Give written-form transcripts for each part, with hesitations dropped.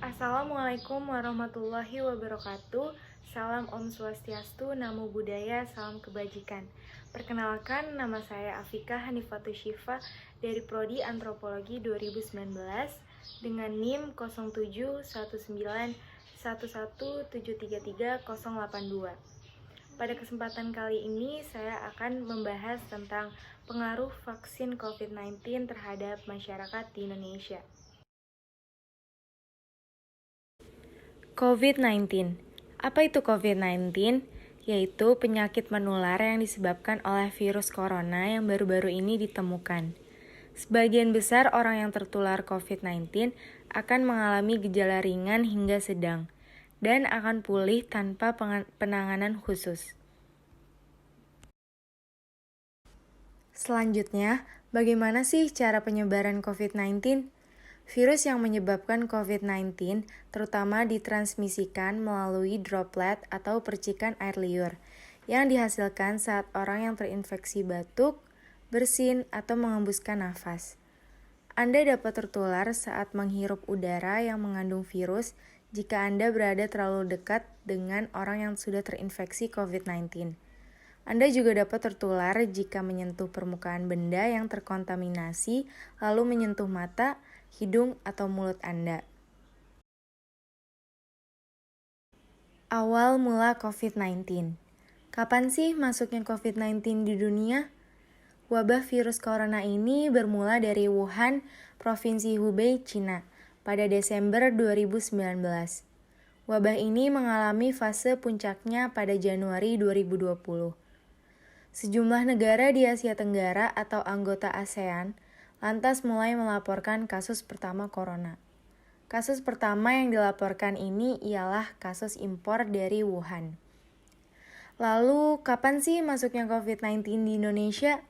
Assalamualaikum warahmatullahi wabarakatuh. Salam Om Swastiastu, Namo Buddhaya, salam kebajikan. Perkenalkan, nama saya Afika Hanifatul Syifa dari Prodi Antropologi 2019 dengan NIM 071911733082. Pada kesempatan kali ini saya akan membahas tentang pengaruh vaksin COVID-19 terhadap masyarakat di Indonesia. COVID-19. Apa itu COVID-19? Yaitu penyakit menular yang disebabkan oleh virus corona yang baru-baru ini ditemukan. Sebagian besar orang yang tertular COVID-19 akan mengalami gejala ringan hingga sedang dan akan pulih tanpa penanganan khusus. Selanjutnya, bagaimana sih cara penyebaran COVID-19? Virus yang menyebabkan COVID-19 terutama ditransmisikan melalui droplet atau percikan air liur yang dihasilkan saat orang yang terinfeksi batuk, bersin, atau mengembuskan nafas. Anda dapat tertular saat menghirup udara yang mengandung virus jika Anda berada terlalu dekat dengan orang yang sudah terinfeksi COVID-19. Anda juga dapat tertular jika menyentuh permukaan benda yang terkontaminasi lalu menyentuh mata, hidung, atau mulut Anda. Awal mula COVID-19. Kapan sih masuknya COVID-19 di dunia? Wabah virus corona ini bermula dari Wuhan, Provinsi Hubei, Cina, pada Desember 2019. Wabah ini mengalami fase puncaknya pada Januari 2020. Sejumlah negara di Asia Tenggara atau anggota ASEAN lantas mulai melaporkan kasus pertama corona. Kasus pertama yang dilaporkan ini ialah kasus impor dari Wuhan. Lalu, kapan sih masuknya COVID-19 di Indonesia?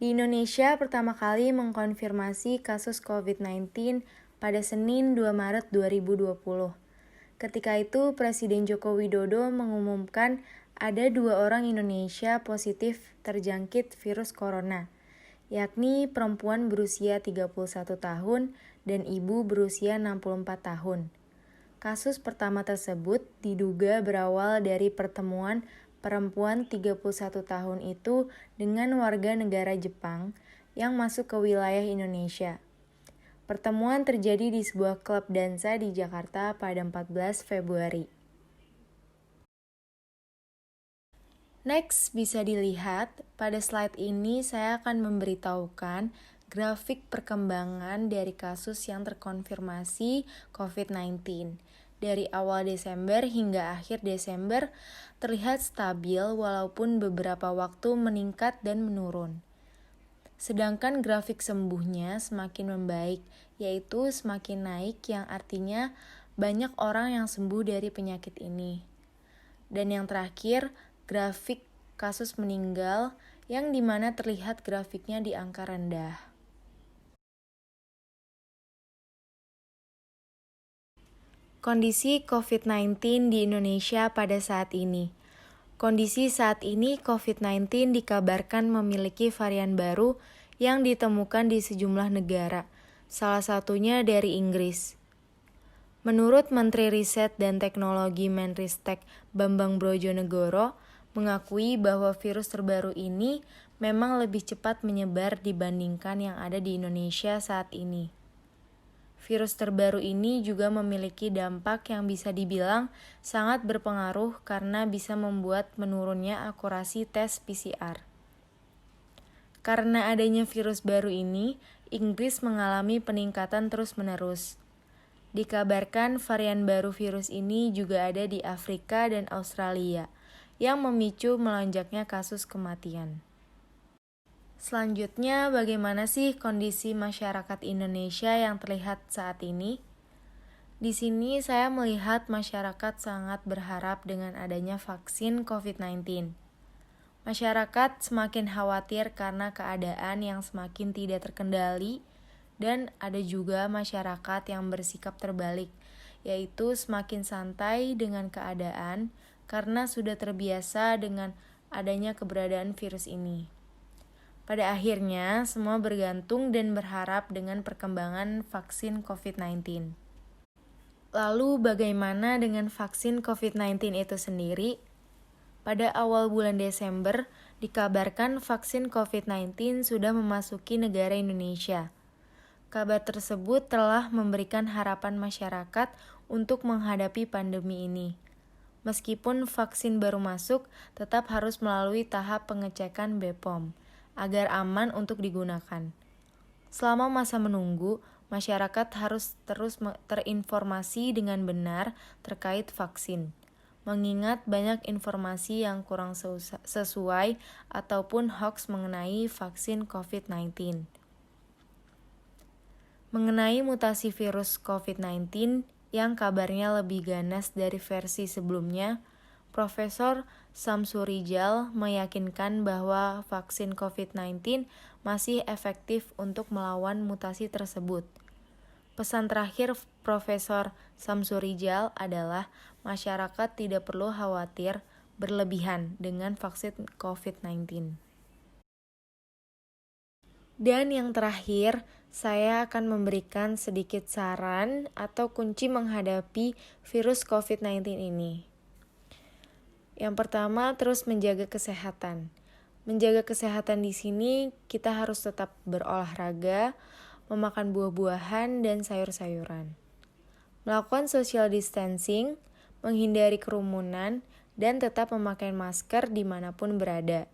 Di Indonesia pertama kali mengkonfirmasi kasus COVID-19 pada Senin 2 Maret 2020. Ketika itu, Presiden Joko Widodo mengumumkan ada 2 orang Indonesia positif terjangkit virus corona, yakni perempuan berusia 31 tahun dan ibu berusia 64 tahun. Kasus pertama tersebut diduga berawal dari pertemuan perempuan 31 tahun itu dengan warga negara Jepang yang masuk ke wilayah Indonesia. Pertemuan terjadi di sebuah klub dansa di Jakarta pada 14 Februari. Next, bisa dilihat pada slide ini saya akan memberitahukan grafik perkembangan dari kasus yang terkonfirmasi COVID-19. Dari awal Desember hingga akhir Desember terlihat stabil walaupun beberapa waktu meningkat dan menurun. Sedangkan grafik sembuhnya semakin membaik, yaitu semakin naik yang artinya banyak orang yang sembuh dari penyakit ini. Dan yang terakhir, grafik kasus meninggal yang dimana terlihat grafiknya di angka rendah. Kondisi COVID-19 di Indonesia pada saat ini. Kondisi saat ini COVID-19 dikabarkan memiliki varian baru yang ditemukan di sejumlah negara, salah satunya dari Inggris. Menurut Menteri Riset dan Teknologi Menristek Bambang Brojonegoro, mengakui bahwa virus terbaru ini memang lebih cepat menyebar dibandingkan yang ada di Indonesia saat ini. Virus terbaru ini juga memiliki dampak yang bisa dibilang sangat berpengaruh karena bisa membuat menurunnya akurasi tes PCR. Karena adanya virus baru ini, Inggris mengalami peningkatan terus-menerus. Dikabarkan varian baru virus ini juga ada di Afrika dan Australia, yang memicu melonjaknya kasus kematian. Selanjutnya, bagaimana sih kondisi masyarakat Indonesia yang terlihat saat ini? Di sini saya melihat masyarakat sangat berharap dengan adanya vaksin COVID-19. Masyarakat semakin khawatir karena keadaan yang semakin tidak terkendali, dan ada juga masyarakat yang bersikap terbalik, yaitu semakin santai dengan keadaan karena sudah terbiasa dengan adanya keberadaan virus ini. Pada akhirnya, semua bergantung dan berharap dengan perkembangan vaksin COVID-19. Lalu bagaimana dengan vaksin COVID-19 itu sendiri? Pada awal bulan Desember, dikabarkan vaksin COVID-19 sudah memasuki negara Indonesia. Kabar tersebut telah memberikan harapan masyarakat untuk menghadapi pandemi ini. Meskipun vaksin baru masuk, tetap harus melalui tahap pengecekan BPOM agar aman untuk digunakan. Selama masa menunggu, masyarakat harus terus terinformasi dengan benar terkait vaksin, mengingat banyak informasi yang kurang sesuai ataupun hoax mengenai vaksin COVID-19. Mengenai mutasi virus COVID-19 yang kabarnya lebih ganas dari versi sebelumnya, Profesor Samsurijal meyakinkan bahwa vaksin COVID-19 masih efektif untuk melawan mutasi tersebut. Pesan terakhir Profesor Samsurijal adalah masyarakat tidak perlu khawatir berlebihan dengan vaksin COVID-19. Dan yang terakhir, saya akan memberikan sedikit saran atau kunci menghadapi virus COVID-19 ini. Yang pertama, terus menjaga kesehatan. Menjaga kesehatan di sini, kita harus tetap berolahraga, memakan buah-buahan dan sayur-sayuran. Melakukan social distancing, menghindari kerumunan, dan tetap memakai masker dimanapun berada.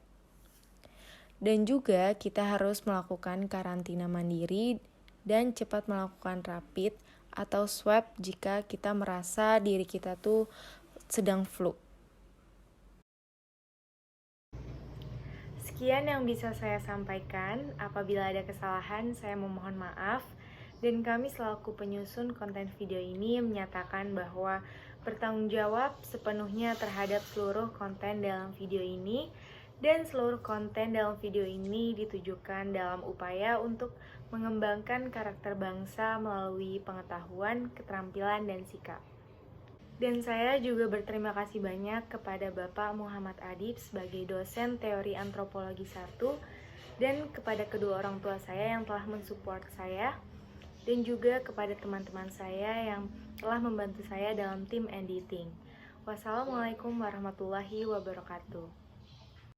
Dan juga kita harus melakukan karantina mandiri dan cepat melakukan rapid atau swab jika kita merasa diri kita tuh sedang flu. Sekian yang bisa saya sampaikan. Apabila ada kesalahan, saya memohon maaf. Dan kami selaku penyusun konten video ini menyatakan bahwa bertanggung jawab sepenuhnya terhadap seluruh konten dalam video ini. Dan seluruh konten dalam video ini ditujukan dalam upaya untuk mengembangkan karakter bangsa melalui pengetahuan, keterampilan, dan sikap. Dan saya juga berterima kasih banyak kepada Bapak Muhammad Adib sebagai dosen teori antropologi 1 dan kepada kedua orang tua saya yang telah mensupport saya dan juga kepada teman-teman saya yang telah membantu saya dalam tim editing. Wassalamualaikum warahmatullahi wabarakatuh.